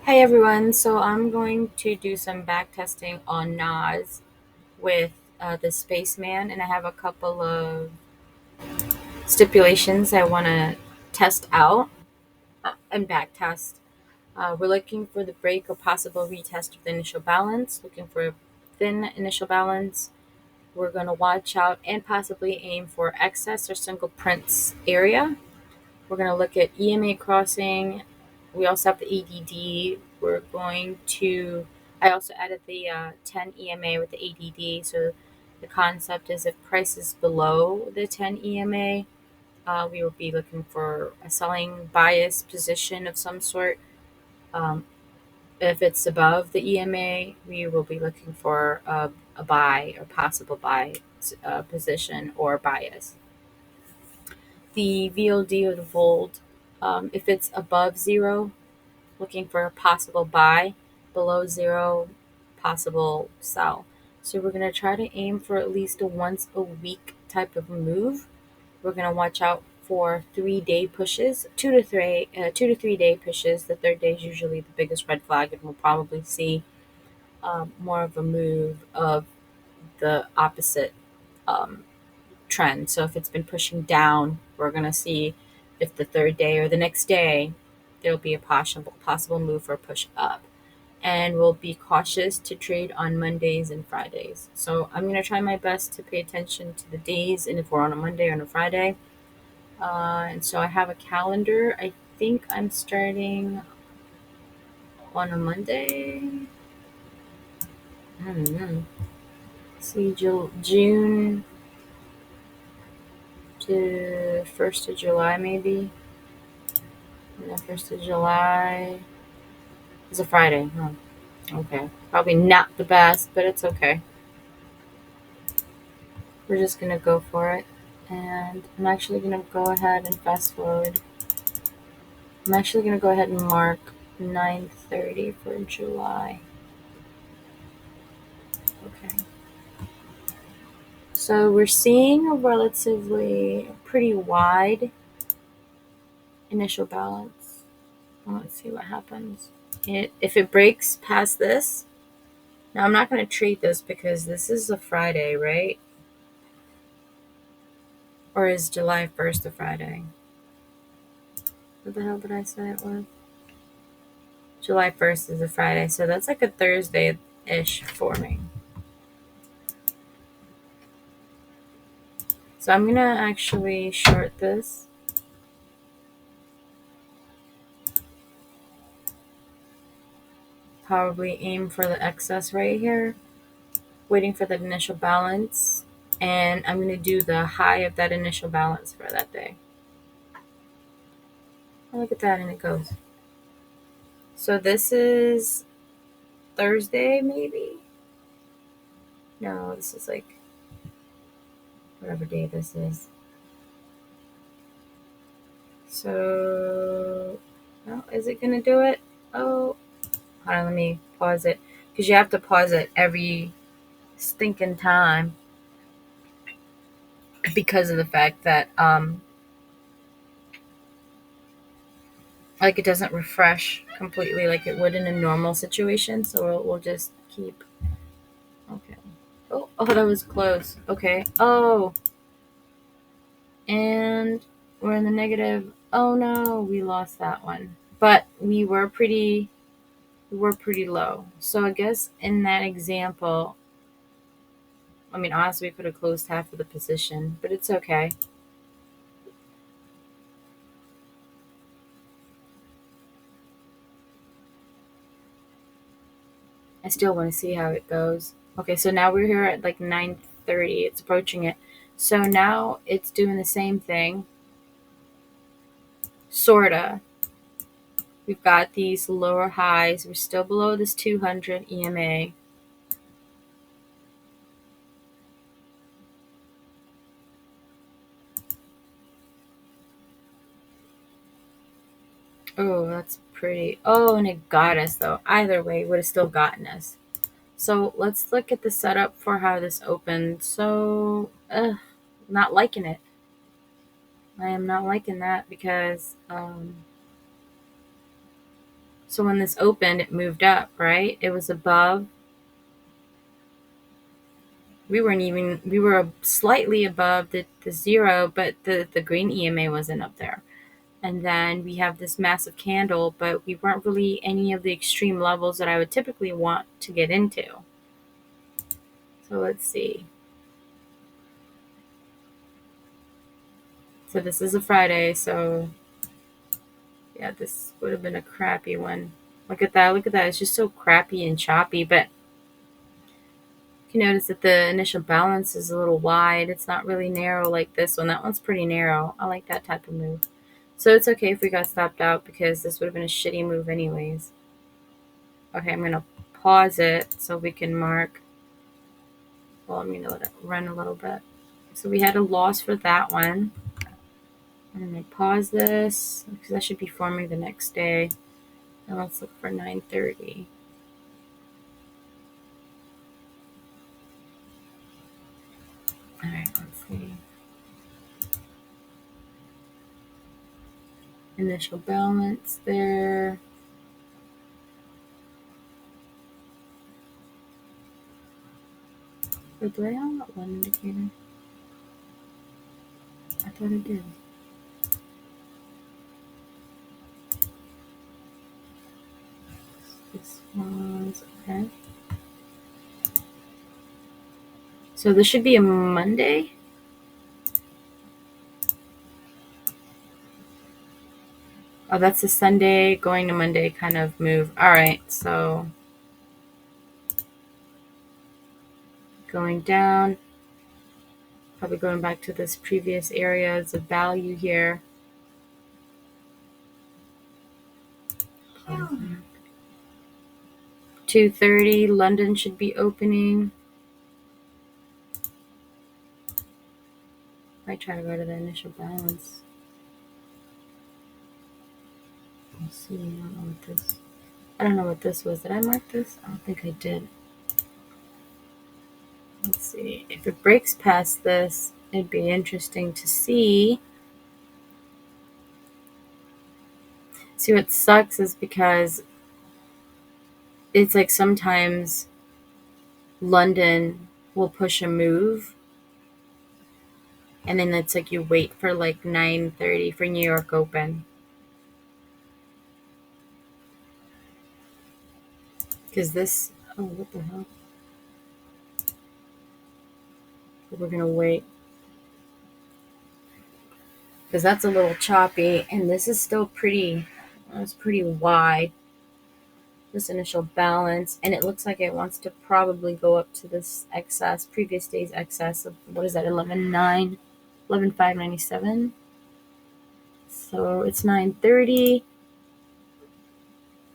Hey everyone, so I'm going to do some back testing on NAS with the SpaceMan, and I have a couple of stipulations I want to test out and back test. We're looking for the break or possible retest of the initial balance, looking for a thin initial balance. We're going to watch out and possibly aim for excess or single prints area. We're going to look at EMA crossing. We also have the ADD. I also added the 10 EMA with the ADD. So the concept is if price is below the 10 EMA, we will be looking for a selling bias position of some sort. Um, if it's above the EMA, we will be looking for a buy or possible buy position or bias. The VOLD or the VOLD, if it's above zero, looking for a possible buy, below zero, possible sell. So we're going to try to aim for at least a once a week type of move. We're going to watch out for 3 day pushes, 2 to 3 day pushes. The third day is usually the biggest red flag, and we'll probably see more of a move of the opposite um, trend. So if it's been pushing down, we're going to see if the third day or the next day there'll be a possible move for a push up. And we'll be cautious to trade on Mondays and Fridays. So I'm going to try my best to pay attention to the days and if we're on a Monday or on a Friday. And so I have a calendar. I think I'm starting on a Monday. I don't know. See, June to 1st of July, maybe. And the 1st of July is a Friday. Huh. Okay. Probably not the best, but it's okay. We're just going to go for it. And I'm actually going to go ahead and fast forward. I'm actually going to go ahead and mark 9:30 for July. Okay. So we're seeing a relatively pretty wide initial balance. Let's see what happens. If it breaks past this, now I'm not going to treat this because this is a Friday, right? Or is July 1st a Friday? What the hell did I say it was? July 1st is a Friday, so that's like a Thursday-ish for me. So I'm going to actually short this. Probably aim for the excess right here. Waiting for that initial balance. And I'm going to do the high of that initial balance for that day. Oh, look at that, and it goes. So this is Thursday, maybe? No, this is like whatever day this is. So, no, is it going to do it? Oh, hold on, let me pause it. Because you have to pause it every stinking time because of the fact that, like, it doesn't refresh completely like it would in a normal situation. So we'll just keep. Okay. Oh, that was close. Okay. Oh, and we're in the negative. Oh no, we lost that one. But we were pretty low. So I guess in that example, I mean, honestly, we could have closed half of the position, but it's okay. I still want to see how it goes. Okay, so now we're here at like 9:30. It's approaching it. So now it's doing the same thing. Sorta. We've got these lower highs. We're still below this 200 EMA. Oh, that's pretty. Oh, and it got us though. Either way, it would have still gotten us. So let's look at the setup for how this opened. So, not liking it. I am not liking that because So when this opened, it moved up, right? It was above. We were slightly above the zero, but the green EMA wasn't up there. And then we have this massive candle, but we weren't really any of the extreme levels that I would typically want to get into. So let's see. So this is a Friday, so yeah, this would have been a crappy one. Look at that, look at that. It's just so crappy and choppy, but you can notice that the initial balance is a little wide. It's not really narrow like this one. That one's pretty narrow. I like that type of move. So it's okay if we got stopped out because this would have been a shitty move anyways. Okay, I'm going to pause it so we can mark. Well, I'm going to let it run a little bit. So we had a loss for that one. I'm going to pause this because that should be forming the next day. And let's look for 9:30. All right, let's see. Initial balance there. Wait, do I have that one indicator? I thought I did. This one's okay. So this should be a Monday. Oh, that's a Sunday going to Monday kind of move. All right, so going down, probably going back to this previous areas of value here. 2:30, London should be opening. Might try to go to the initial balance. Let's see. I don't know what this was. Did I mark this? I don't think I did. Let's see. If it breaks past this, it'd be interesting to see. See, what sucks is because it's like sometimes London will push a move, and then it's like you wait for like 9:30 for New York open. Because this, oh, what the hell? We're gonna wait because that's a little choppy, and this is still pretty. It's pretty wide. This initial balance, and it looks like it wants to probably go up to this excess, previous day's excess of what is that, 11.9, 11.597. So it's 9:30.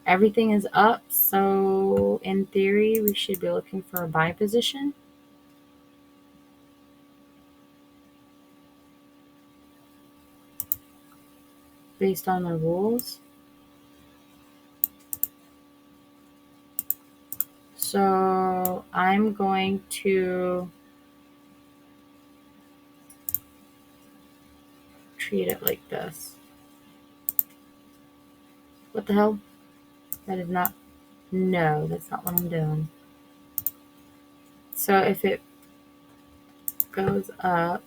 Everything is up, so in theory, we should be looking for a buy position. Based on the rules. So I'm going to treat it like this. What the hell? That is not, no, that's not what I'm doing. So if it goes up,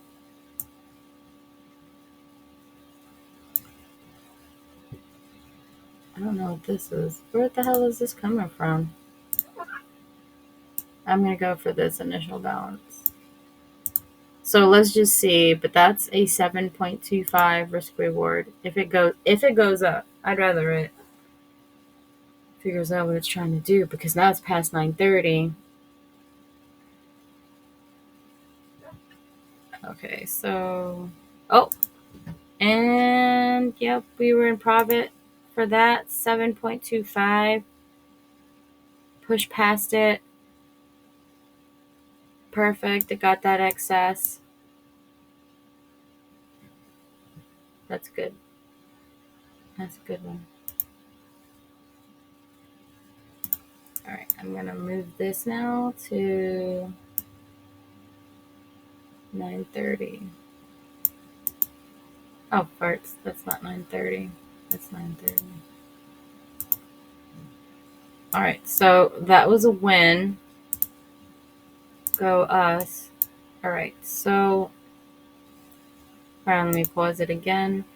I don't know what this is. Where the hell is this coming from? I'm going to go for this initial balance. So let's just see, but that's a 7.25 risk reward. If it goes up, I'd rather it figures out what it's trying to do because now it's past 9:30. Okay, so and yep, we were in profit for that 7.25. Push past it. Perfect. It got that excess. That's good. That's a good one. All right, I'm going to move this now to 9:30. Oh, farts. That's not 9:30. That's 9:30. All right, so that was a win. Go us. All right, so let me pause it again.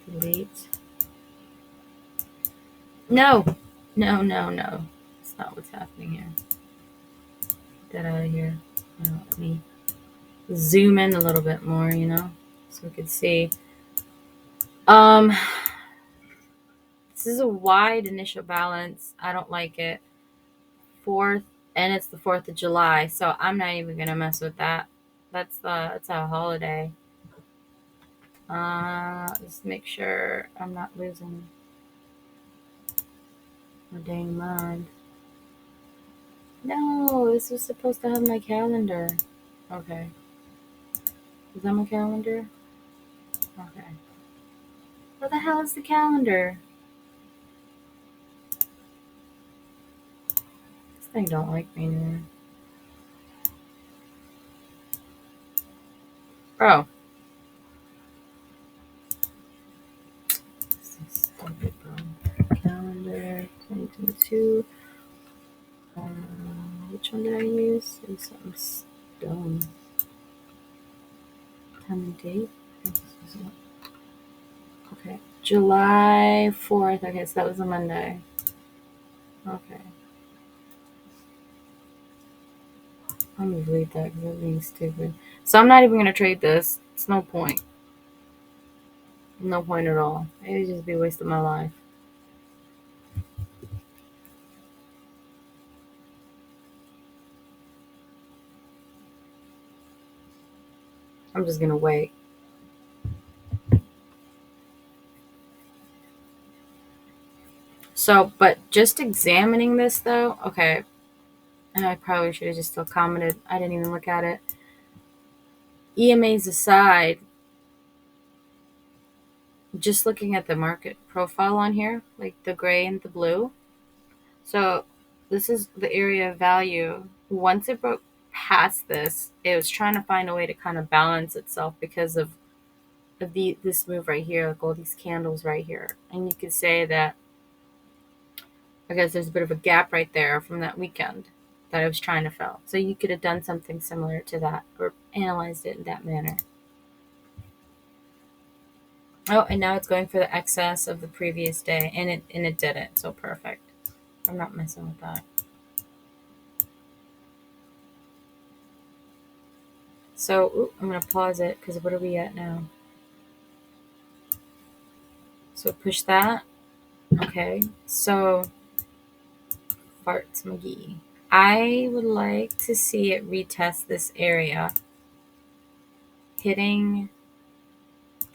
Delete. No. That's not what's happening here. Get that out of here. Let me zoom in a little bit more, so we could see. This is a wide initial balance. I don't like it. Fourth, and it's the 4th of July, so I'm not even gonna mess with that. That's a holiday. Just make sure I'm not losing my dang mind. No, this was supposed to have my calendar. Okay. Is that my calendar? Okay. What the hell is the calendar? This thing don't like me anymore. Bro. This is stupid, bro. Calendar 2022. Which one did I use? It was something dumb. Time and date? Okay. July 4th. Okay, so that was a Monday. Okay. I'm gonna delete that because that being stupid. So I'm not even gonna trade this. It's no point. No point at all. It would just be wasting my life. I'm just gonna wait. So, but just examining this though, okay. And I probably should have just still commented. I didn't even look at it. EMAs aside, just looking at the market profile on here, like the gray and the blue. So this is the area of value. Once it broke past this, it was trying to find a way to kind of balance itself because of this move right here, like all these candles right here. And you could say that I guess there's a bit of a gap right there from that weekend that I was trying to fill. So you could have done something similar to that or analyzed it in that manner. Oh, and now it's going for the excess of the previous day, and it did it. So perfect. I'm not messing with that. So I'm gonna pause it because what are we at now? So push that. Okay. So farts McGee. I would like to see it retest this area, hitting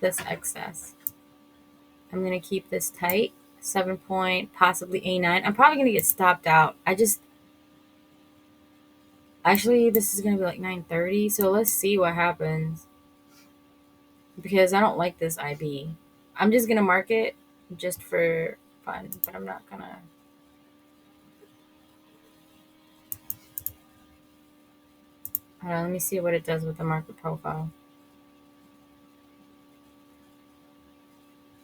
this excess. I'm gonna keep this tight. 7 point, possibly A9. I'm probably gonna get stopped out. Actually, this is gonna be like 9:30. So let's see what happens because I don't like this IB. I'm just gonna mark it just for fun, but I'm not gonna. Hold on, let me see what it does with the market profile.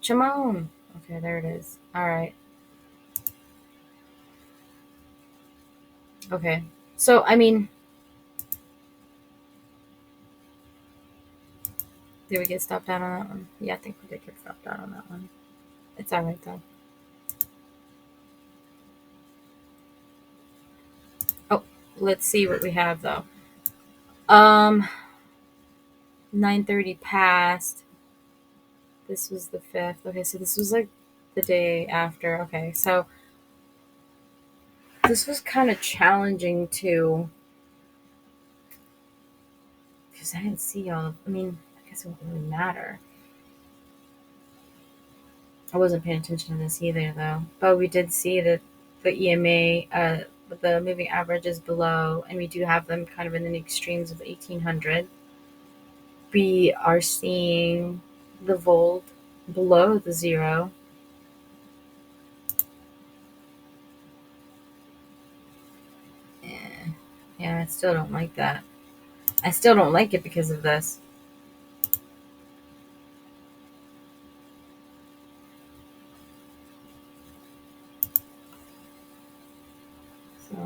Chimone. Okay, there it is. All right. Okay. So, I mean, did we get stopped out on that one? Yeah, I think we did get stopped out on that one. It's all right, though. Oh, let's see what we have, though. 9:30 passed. This was the 5th. Okay, so this was like the day after. Okay, so this was kind of challenging too because I didn't see all of, I mean, I guess it wouldn't really matter. I wasn't paying attention to this either though. But we did see that the EMA, the moving average is below, and we do have them kind of in the extremes of the 1800. We are seeing the VOLD below the zero. Yeah, I still don't like that. I still don't like it because of this.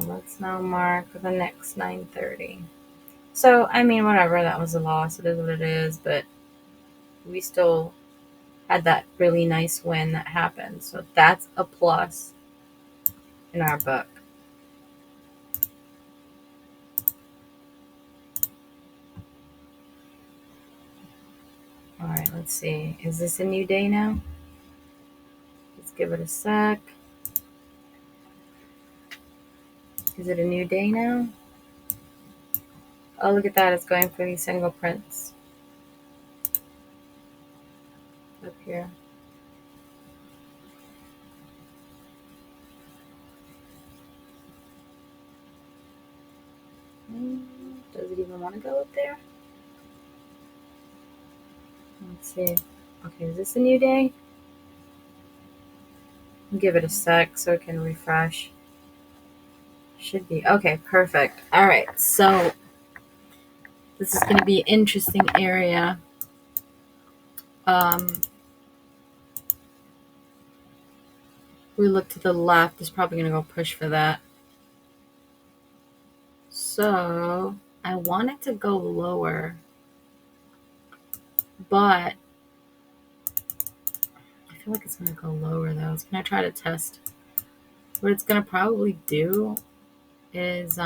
let's now mark the next 9:30. So, I mean, whatever, that was a loss. It is what it is, but we still had that really nice win that happened. So that's a plus in our book. All right, let's see. Is this a new day now? Let's give it a sec. Is it a new day now? Oh, look at that. It's going for these single prints up here. Does it even want to go up there? Let's see. Okay, is this a new day? Give it a sec so it can refresh. Should be. Okay, perfect. All right, so this is going to be an interesting area. We look to the left. It's probably going to go push for that. So I want it to go lower, but I feel like it's going to go lower though. It's going to try to test. What it's going to probably do is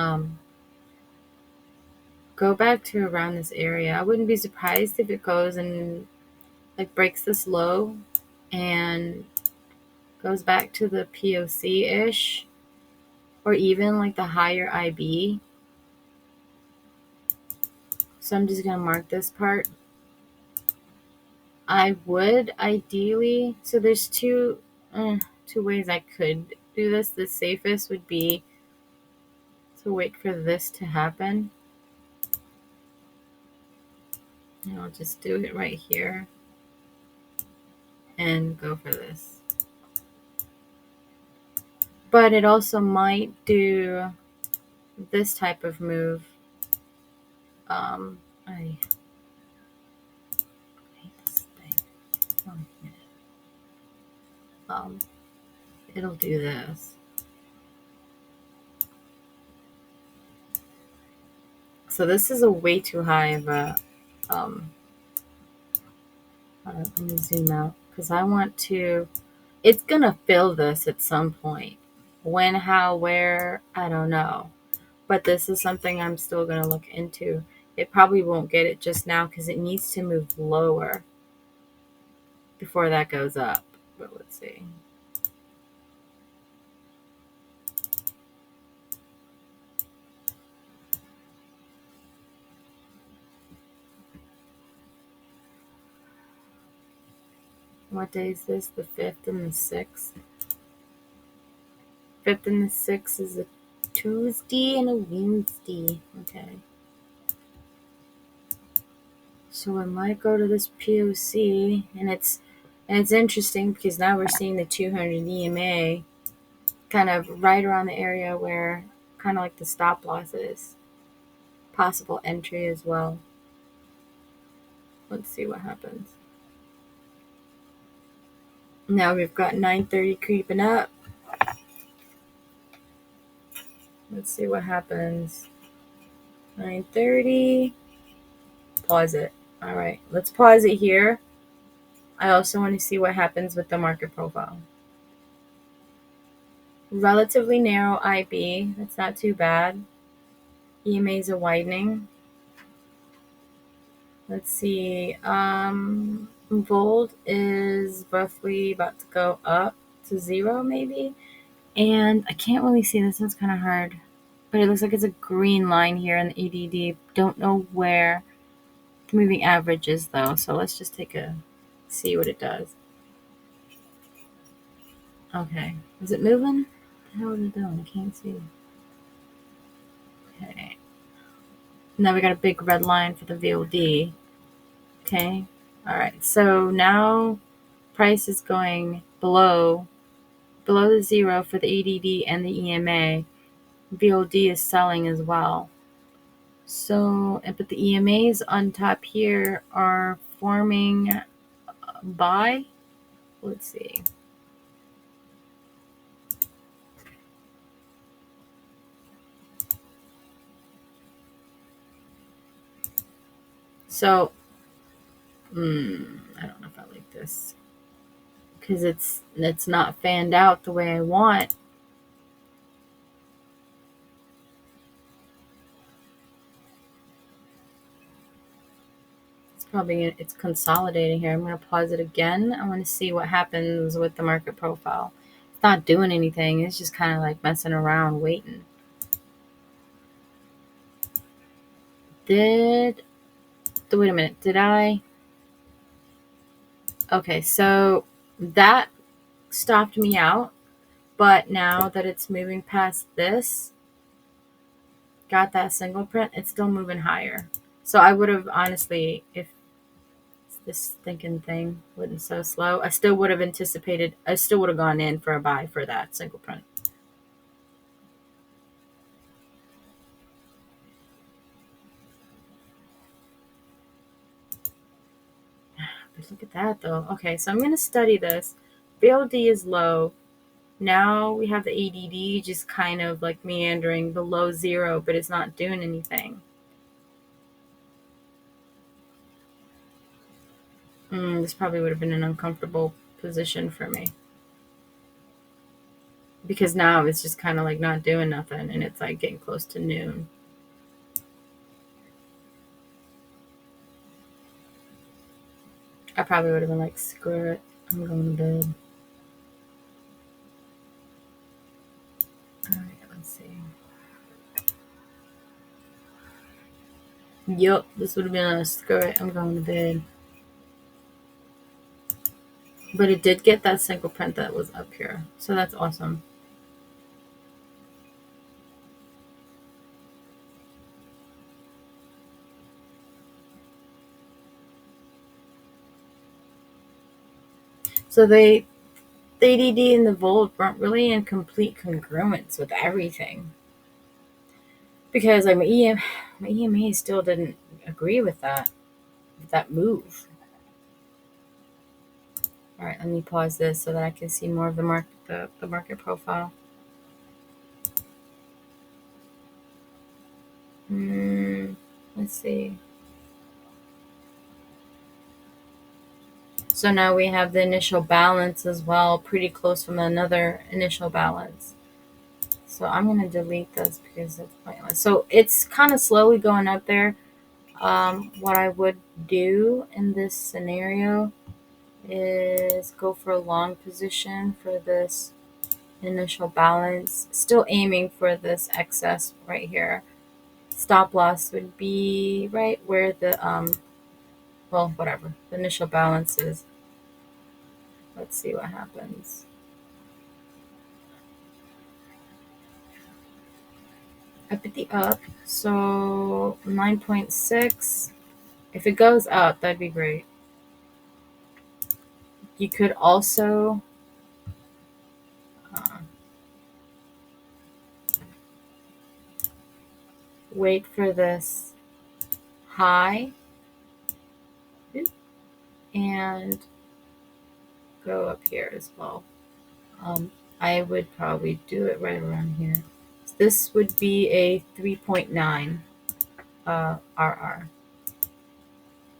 go back to around this area. I wouldn't be surprised if it goes and like breaks this low and goes back to the POC-ish or even like the higher IB. So I'm just going to mark this part. I would ideally, so there's two ways I could do this. The safest would be to wait for this to happen. And I'll just do it right here and go for this. But it also might do this type of move. I hate this thing. It'll do this. So this is a way too high of a, let me zoom out because I want to, it's going to fill this at some point. When, how, where, I don't know. But this is something I'm still going to look into. It probably won't get it just now because it needs to move lower before that goes up. But let's see. What day is this? The 5th and the 6th? 5th and the 6th is a Tuesday and a Wednesday. Okay. So I might go to this POC, and it's interesting because now we're seeing the 200 EMA kind of right around the area where kind of like the stop loss is. Possible entry as well. Let's see what happens. Now we've got 9:30 creeping up. Let's see what happens. 9:30. Pause it. All right, let's pause it here. I also want to see what happens with the market profile. Relatively narrow IB. That's not too bad. EMAs are widening. Let's see. VOLD is roughly about to go up to 0 maybe. And I can't really see this. It's kind of hard. But it looks like it's a green line here in the ADD. Don't know where the moving average is though. So let's just see what it does. Okay. Is it moving? What the hell is it doing? I can't see. Okay. Now we got a big red line for the VOD. Okay. All right. So now price is going below the 0 for the ADD and the EMA. VOD is selling as well. So, but the EMAs on top here are forming buy. Let's see. So, I don't know if I like this because it's not fanned out the way I want. It's consolidating here. I'm going to pause it again. I want to see what happens with the market profile. It's not doing anything. It's just kind of like messing around, waiting. Wait a minute. Did I? Okay, so that stopped me out. But now that it's moving past this, got that single print, it's still moving higher. So I would have honestly, if this thinking thing wasn't so slow, I still would have gone in for a buy for that single print. But look at that though. Okay, so I'm going to study this. VOLD is low. Now we have the ADD just kind of like meandering below zero, but it's not doing anything. This probably would have been an uncomfortable position for me. Because now it's just kind of like not doing nothing and it's like getting close to noon. I probably would have been like, screw it, I'm going to bed. Alright, let's see. Yup, this would have been a screw it, I'm going to bed. But it did get that single print that was up here. So that's awesome. So the ADD and the VOLD weren't really in complete congruence with everything. Because like my EMA still didn't agree with that move. All right, let me pause this so that I can see more of the market profile. Let's see. So now we have the initial balance as well, pretty close from another initial balance. So I'm going to delete this because it's pointless. So it's kind of slowly going up there. What I would do in this scenario is go for a long position for this initial balance, still aiming for this excess right here. Stop loss would be right where the whatever the initial balance is. Let's see what happens. Up at the up, so 9.6. If it goes up, that'd be great. You could also wait for this high and go up here as well. I would probably do it right around here. This would be a 3.9 RR.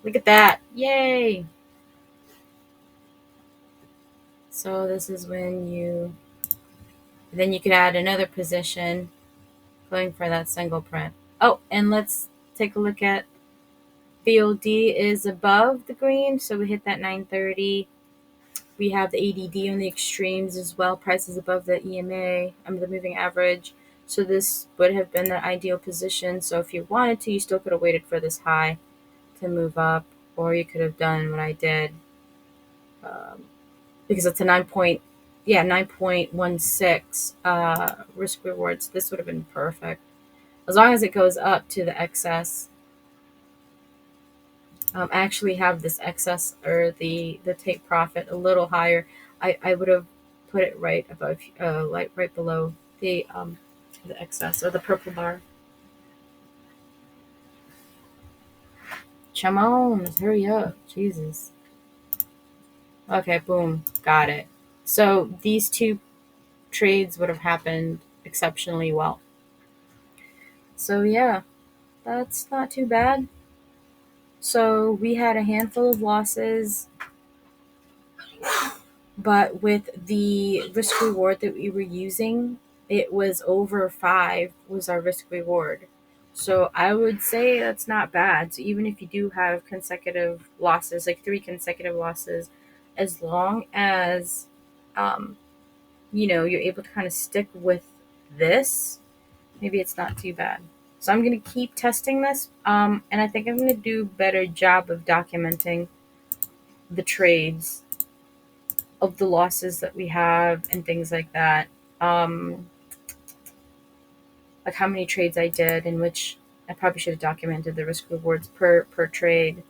Look at that. Yay! So this is when then you could add another position going for that single print. Oh, and let's take a look at VOLD is above the green, so we hit that 930. We have the ADD on the extremes as well. Price is above the EMA, the moving average. So this would have been the ideal position. So if you wanted to, you still could have waited for this high to move up, or you could have done what I did, because it's a 9.16 risk rewards. This would have been perfect as long as it goes up to the excess. I actually have this excess or the take profit a little higher. I would have put it right above, like right below the excess or the purple bar. Come on, let's hurry up, Jesus. Okay, boom, got it. So these two trades would have happened exceptionally well. So yeah, that's not too bad. So we had a handful of losses, but with the risk reward that we were using, it was over 5 was our risk reward. So I would say that's not bad. So even if you do have consecutive losses, like 3 consecutive losses, as long as um, you're able to kind of stick with this, maybe it's not too bad. So I'm going to keep testing this, and I think I'm going to do a better job of documenting the trades of the losses that we have and things like that. Um, like how many trades I did, in which I probably should have documented the risk rewards per trade,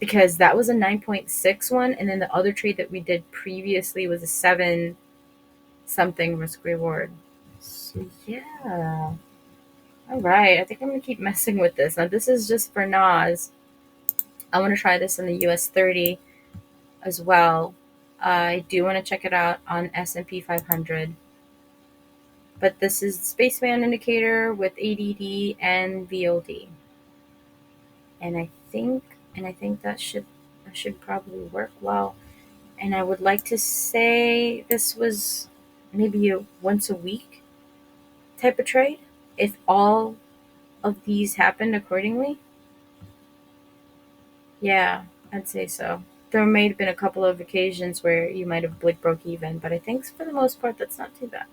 because that was a 9.6 one, and then the other trade that we did previously was a 7 something risk reward. So yeah. All right, I think I'm gonna keep messing with this. Now this is just for NAS. I want to try this in the US 30 as well. I do want to check it out on S&P 500. But this is the SpaceMan indicator with ADD and VOLD. And I think that should probably work well. And I would like to say this was maybe a once a week type of trade if all of these happened accordingly. Yeah, I'd say so. There may have been a couple of occasions where you might have broke even, but I think for the most part that's not too bad.